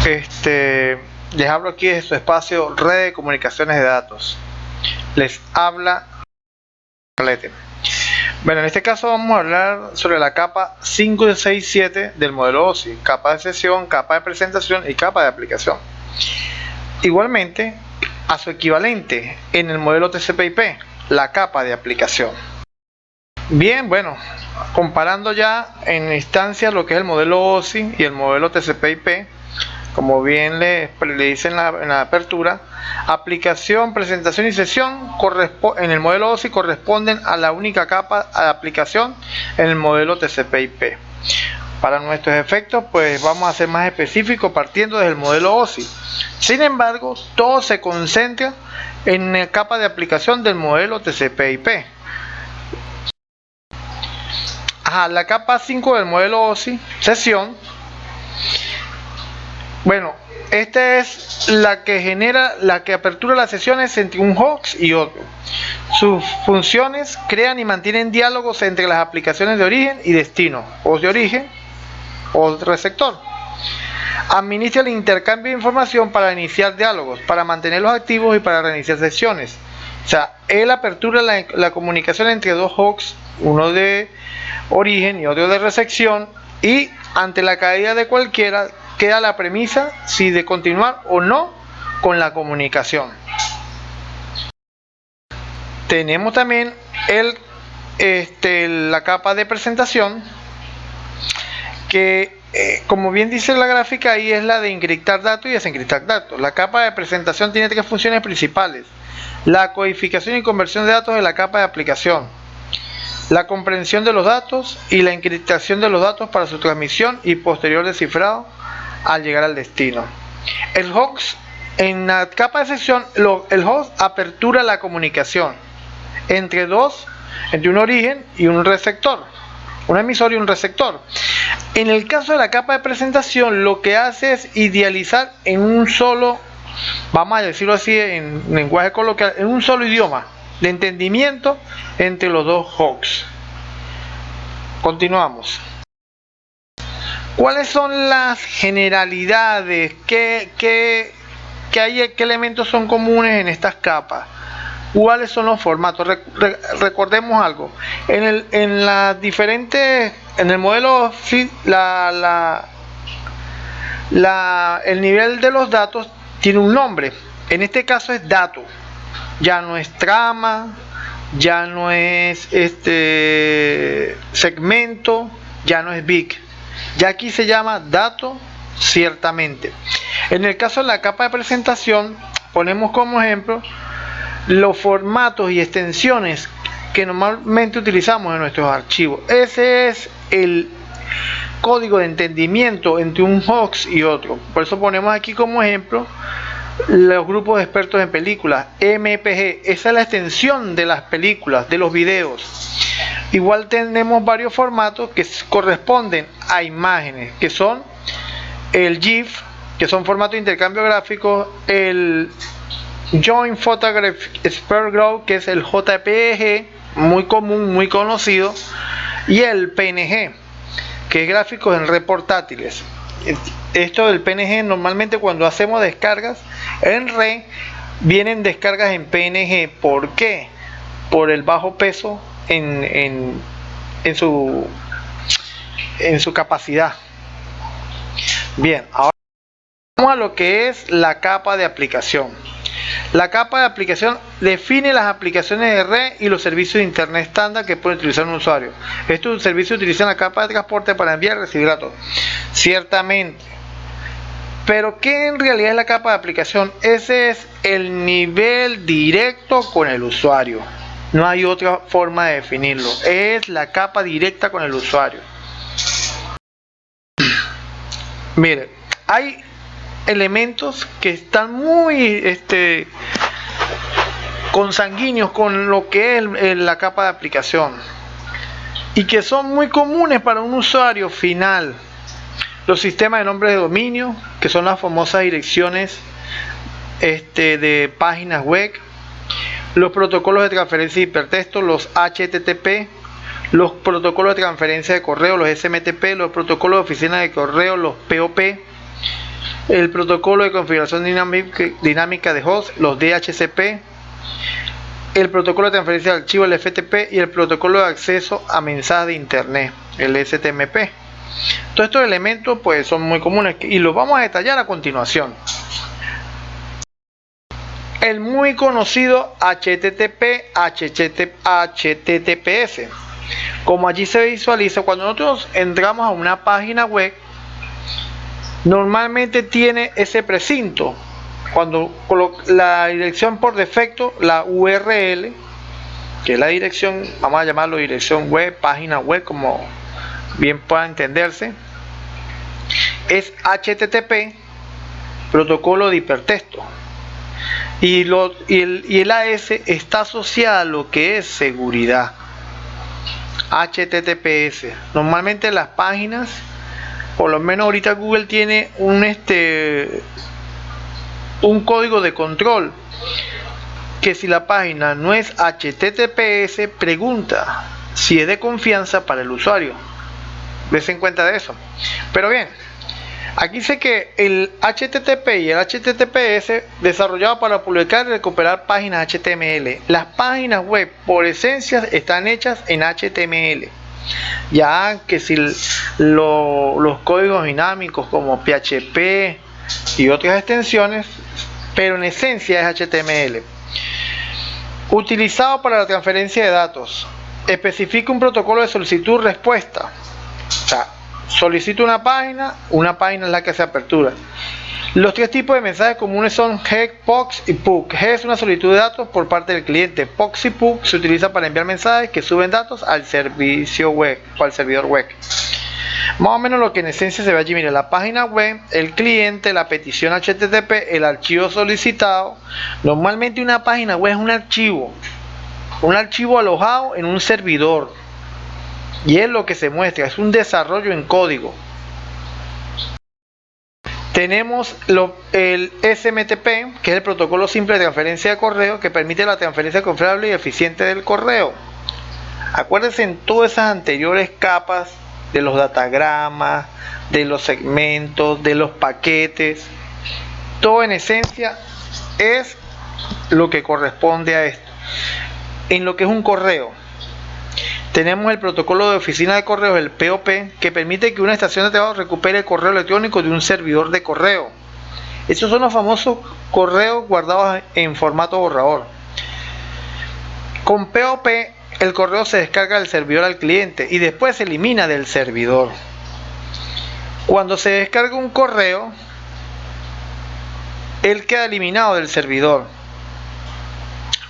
Les hablo aquí de su espacio Red de Comunicaciones de Datos. Les habla Carlete. Bueno, en este caso vamos a hablar sobre la capa 567 del modelo OSI, capa de sesión, capa de presentación y capa de aplicación. Igualmente, a su equivalente en el modelo TCP/IP, la capa de aplicación. Bien, bueno, comparando ya en instancia lo que es el modelo OSI y el modelo TCP/IP, como bien le dice en la apertura, aplicación, presentación y sesión en el modelo OSI corresponden a la única capa de aplicación en el modelo TCP/IP. Para nuestros efectos, pues vamos a ser más específicos partiendo desde el modelo OSI. Sin embargo, todo se concentra en la capa de aplicación del modelo TCP/IP. La capa 5 del modelo OSI, sesión. Bueno, esta es la que apertura las sesiones entre un host y otro. Sus funciones crean y mantienen diálogos entre las aplicaciones de origen y destino, o de origen o receptor. Administra el intercambio de información para iniciar diálogos, para mantenerlos activos y para reiniciar sesiones. O sea, él apertura la comunicación entre dos hosts, uno de origen y otro de recepción, y ante la caída de cualquiera queda la premisa si de continuar o no con la comunicación. Tenemos también la capa de presentación, que como bien dice la gráfica, ahí es la de encriptar datos y desencriptar datos. La capa de presentación tiene tres funciones principales: la codificación y conversión de datos de la capa de aplicación, la comprensión de los datos y la encriptación de los datos para su transmisión y posterior descifrado al llegar al destino. El host, en la capa de sesión, el host apertura la comunicación entre un origen y un receptor, un emisor y un receptor. En el caso de la capa de presentación, lo que hace es idealizar en un solo, vamos a decirlo así en lenguaje coloquial, en un solo idioma de entendimiento entre los dos hosts. Continuamos. ¿Cuáles son las generalidades? ¿Qué elementos son comunes en estas capas? ¿Cuáles son los formatos? Recordemos algo. En el modelo el nivel de los datos tiene un nombre. En este caso es dato. Ya no es trama, ya no es segmento, ya no es bit. Ya aquí se llama dato ciertamente. En el caso de la capa de presentación, ponemos como ejemplo los formatos y extensiones que normalmente utilizamos en nuestros archivos. Ese es el código de entendimiento entre un host y otro. Por eso ponemos aquí como ejemplo los grupos de expertos en películas, MPG. Esa es la extensión de las películas, de los videos. Igual tenemos varios formatos que corresponden a imágenes, que son el GIF, que son formatos de intercambio gráfico, el Joint Photograph Expert Group, que es el JPG, muy común, muy conocido, y el PNG, que es gráficos en red portátiles. Esto del PNG, normalmente cuando hacemos descargas en red, vienen descargas en PNG. ¿Por qué? Por el bajo peso en su capacidad. Bien, ahora vamos a lo que es la capa de aplicación. La capa de aplicación define las aplicaciones de red y los servicios de internet estándar que puede utilizar un usuario. Estos servicios utilizan la capa de transporte para enviar y recibir datos. Ciertamente. Pero ¿qué en realidad es la capa de aplicación? Ese es el nivel directo con el usuario. No hay otra forma de definirlo. Es la capa directa con el usuario. Mire, hay elementos que están muy consanguíneos con lo que es la capa de aplicación y que son muy comunes para un usuario final. Los sistemas de nombres de dominio, que son las famosas direcciones de páginas web, los protocolos de transferencia de hipertexto, los HTTP, los protocolos de transferencia de correo, los SMTP, los protocolos de oficina de correo, los POP, el protocolo de configuración dinámica de host, los DHCP, el protocolo de transferencia de archivos, el FTP, y el protocolo de acceso a mensajes de internet, el STMP. Todos estos elementos pues son muy comunes y los vamos a detallar a continuación. El muy conocido HTTPS. Como allí se visualiza, cuando nosotros entramos a una página web, normalmente tiene ese precinto. Cuando la dirección por defecto, la URL, que es la dirección, vamos a llamarlo dirección web, página web, como bien pueda entenderse, es HTTP, protocolo de hipertexto. Y el AS está asociado a lo que es seguridad. HTTPS. Normalmente las páginas, por lo menos ahorita Google tiene un código de control, que si la página no es HTTPS, pregunta si es de confianza para el usuario. Dese en cuenta de eso. Pero bien, aquí dice que el HTTP y el HTTPS desarrollado para publicar y recuperar páginas HTML. Las páginas web por esencia están hechas en HTML. Ya que si los códigos dinámicos como PHP y otras extensiones, pero en esencia es HTML. Utilizado para la transferencia de datos. Especifica un protocolo de solicitud-respuesta. O sea, solicito una página es la que se apertura. Los tres tipos de mensajes comunes son GET, POX y PUC. GET es una solicitud de datos por parte del cliente. POX y PUC se utiliza para enviar mensajes que suben datos al servicio web o al servidor web. Más o menos lo que en esencia se ve allí. Mire, la página web, el cliente, la petición HTTP, el archivo solicitado. Normalmente una página web es un archivo alojado en un servidor. Y es lo que se muestra, es un desarrollo en código. Tenemos el SMTP, que es el protocolo simple de transferencia de correo, que permite la transferencia confiable y eficiente del correo. Acuérdense en todas esas anteriores capas de los datagramas, de los segmentos, de los paquetes. Todo en esencia es lo que corresponde a esto. En lo que es un correo, tenemos el protocolo de oficina de correos, el POP, que permite que una estación de trabajo recupere el correo electrónico de un servidor de correo. Esos son los famosos correos guardados en formato borrador. Con POP, el correo se descarga del servidor al cliente y después se elimina del servidor. Cuando se descarga un correo, él queda eliminado del servidor,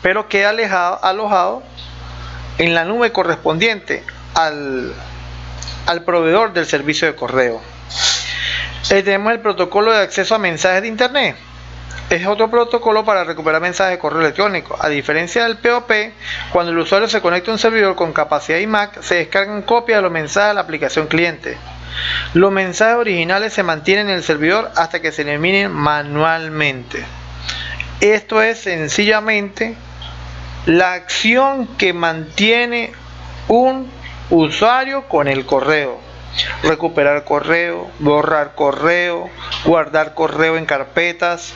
pero queda alojado en la nube correspondiente al proveedor del servicio de correo. Tenemos el protocolo de acceso a mensajes de internet. Es otro protocolo para recuperar mensajes de correo electrónico. A diferencia del POP, cuando el usuario se conecta a un servidor con capacidad IMAC, se descargan copias de los mensajes a la aplicación cliente. Los mensajes originales se mantienen en el servidor hasta que se eliminen manualmente. Esto es sencillamente la acción que mantiene un usuario con el correo. Recuperar correo, borrar correo, guardar correo en carpetas,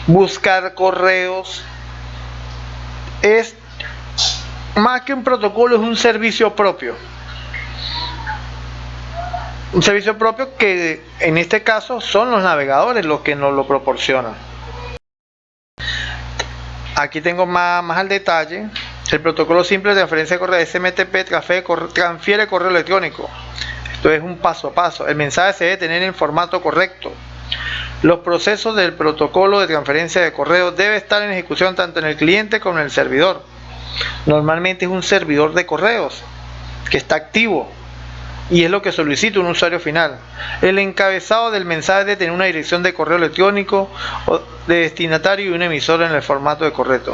buscar correos. Es más que un protocolo, es un servicio propio. Un servicio propio que en este caso son los navegadores los que nos lo proporcionan. Aquí tengo más al detalle. El protocolo simple de transferencia de correo SMTP transfiere correo electrónico. Esto es un paso a paso. El mensaje se debe tener en formato correcto. Los procesos del protocolo de transferencia de correo deben estar en ejecución tanto en el cliente como en el servidor. Normalmente es un servidor de correos que está activo y es lo que solicita un usuario final. El encabezado del mensaje debe tener una dirección de correo electrónico de destinatario y un emisor en el formato correcto.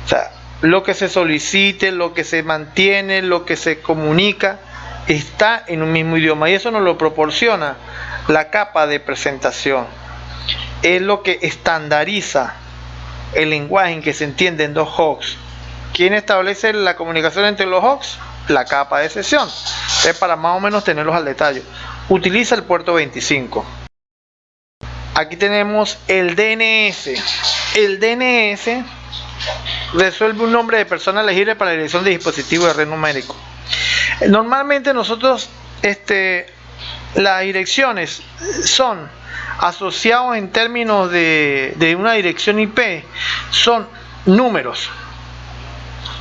O sea, lo que se solicite, lo que se mantiene, lo que se comunica está en un mismo idioma, y eso nos lo proporciona la capa de presentación. Es lo que estandariza el lenguaje en que se entienden dos hosts. ¿Quién establece la comunicación entre los hosts? la capa de sesión. Entonces, para más o menos tenerlos al detalle, utiliza el puerto 25. Aquí tenemos el DNS. El DNS resuelve un nombre de persona elegible para la dirección de dispositivo de red numérico. Normalmente nosotros las direcciones son asociados en términos de una dirección IP, son números.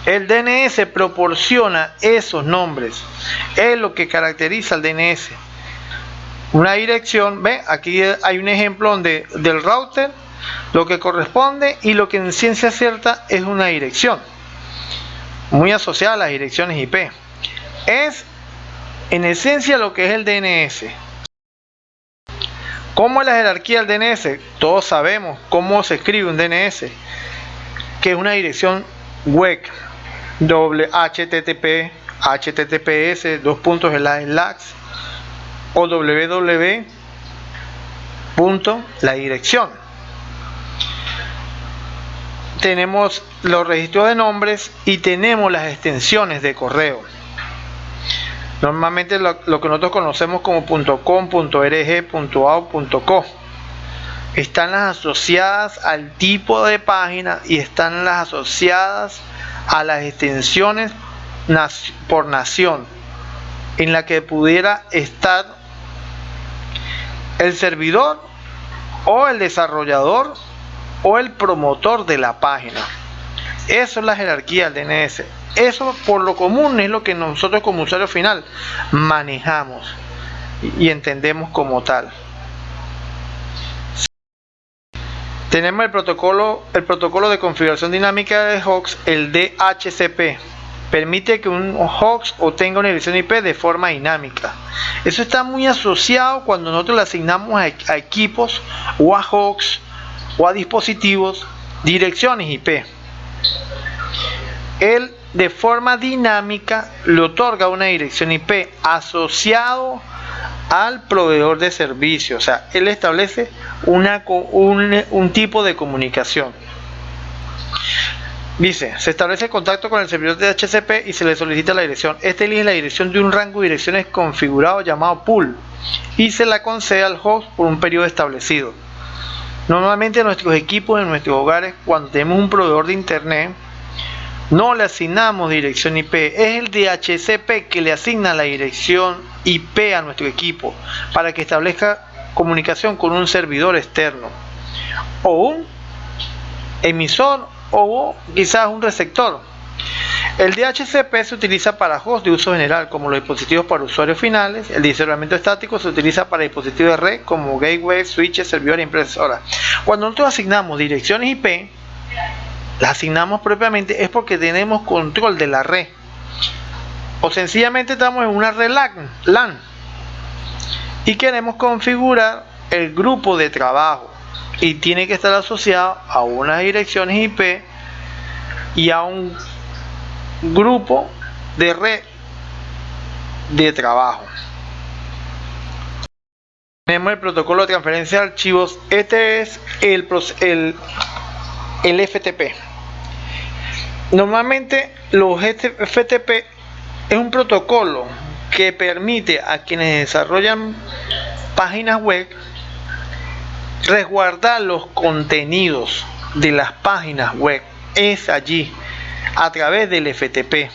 El DNS proporciona esos nombres, es lo que caracteriza al DNS. Una dirección, ¿ve? Aquí hay un ejemplo del router, lo que corresponde y lo que en ciencia cierta es una dirección, muy asociada a las direcciones IP. Es en esencia lo que es el DNS. ¿Cómo es la jerarquía del DNS? Todos sabemos cómo se escribe un DNS, que es una dirección web, HTTP, HTTPS, // o www. La dirección. Tenemos los registros de nombres y tenemos las extensiones de correo. Normalmente lo que nosotros conocemos como .com, .org, .au, .co están las asociadas al tipo de página y están las asociadas a las extensiones por nación, en la que pudiera estar el servidor o el desarrollador o el promotor de la página. Eso es la jerarquía del DNS. Eso por lo común es lo que nosotros como usuario final manejamos y entendemos como tal. Tenemos el protocolo de configuración dinámica de host, el DHCP. Permite que un host obtenga una dirección IP de forma dinámica. Eso está muy asociado cuando nosotros le asignamos a equipos o a hosts o a dispositivos direcciones IP. Él de forma dinámica le otorga una dirección IP asociado al proveedor de servicio. O sea, él establece un tipo de comunicación. Dice, se establece contacto con el servidor de DHCP y se le solicita la dirección. Este elige la dirección de un rango de direcciones configurado llamado pool y se la concede al host por un periodo establecido. Normalmente en nuestros equipos, en nuestros hogares, cuando tenemos un proveedor de internet, no le asignamos dirección IP. Es el DHCP que le asigna la dirección IP a nuestro equipo para que establezca comunicación con un servidor externo o un emisor o quizás un receptor. El DHCP se utiliza para hosts de uso general como los dispositivos para usuarios finales. El discernimiento estático se utiliza para dispositivos de red como gateway, switches, servidores e impresoras. Cuando nosotros asignamos direcciones IP, las asignamos propiamente es porque tenemos control de la red o sencillamente estamos en una red LAN y queremos configurar el grupo de trabajo y tiene que estar asociado a unas direcciones IP y a un grupo de red de trabajo. Tenemos el protocolo de transferencia de archivos. Este es el FTP. Normalmente los FTP es un protocolo que permite a quienes desarrollan páginas web resguardar los contenidos de las páginas web. Es allí, a través del FTP.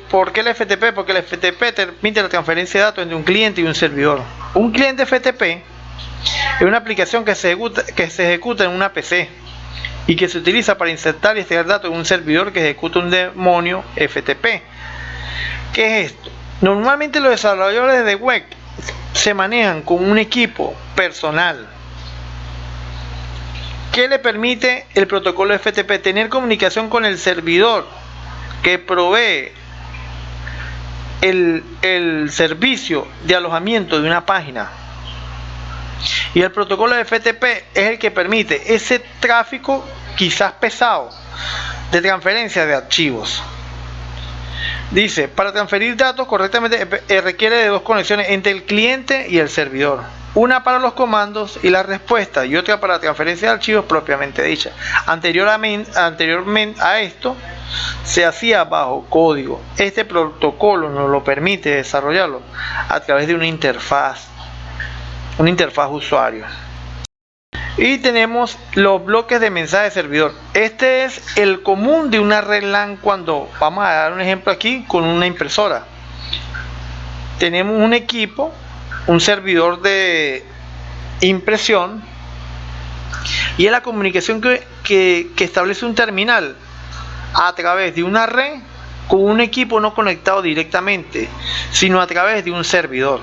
¿Por qué el FTP? Porque el FTP permite la transferencia de datos entre un cliente y un servidor. Un cliente FTP es una aplicación que se ejecuta en una PC y que se utiliza para insertar y extraer datos en un servidor que ejecuta un demonio FTP. ¿Qué es esto? Normalmente los desarrolladores de web se manejan con un equipo personal. ¿Qué le permite el protocolo FTP? Tener comunicación con el servidor que provee el servicio de alojamiento de una página. Y el protocolo de FTP es el que permite ese tráfico quizás pesado de transferencia de archivos. Dice, para transferir datos correctamente requiere de dos conexiones entre el cliente y el servidor. una para los comandos y la respuesta y otra para transferencia de archivos propiamente dicha. Anteriormente a esto se hacía bajo código. Este protocolo nos lo permite desarrollarlo a través de una interfaz usuario. Y tenemos los bloques de mensaje de servidor. Este es el común de una red LAN. Cuando vamos a dar un ejemplo aquí con una impresora, tenemos un equipo, un servidor de impresión, y es la comunicación que establece un terminal a través de una red con un equipo no conectado directamente, sino a través de un servidor.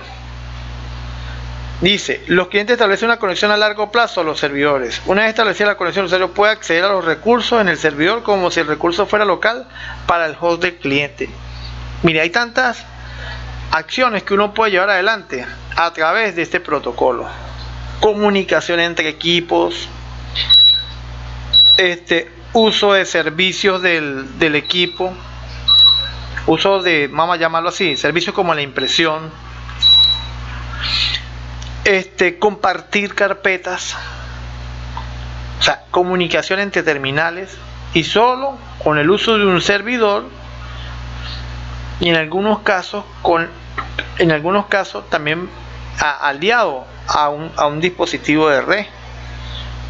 Dice, los clientes establecen una conexión a largo plazo a los servidores. Una vez establecida la conexión, el usuario puede acceder a los recursos en el servidor como si el recurso fuera local para el host del cliente. Mire, hay tantas acciones que uno puede llevar adelante a través de este protocolo. Comunicación entre equipos, uso de servicios del equipo, uso de, vamos a llamarlo así, servicios como la impresión, compartir carpetas, o sea, comunicación entre terminales, y solo con el uso de un servidor, y en algunos casos también aliado a un dispositivo de red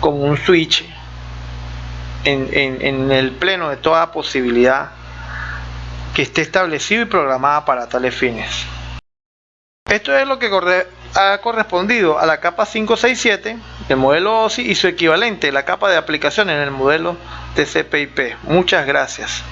como un switch en el pleno de toda posibilidad que esté establecido y programada para tales fines. Esto es lo que ha correspondido a la capa 567 del modelo OSI y su equivalente, la capa de aplicación en el modelo TCP/IP. Muchas gracias.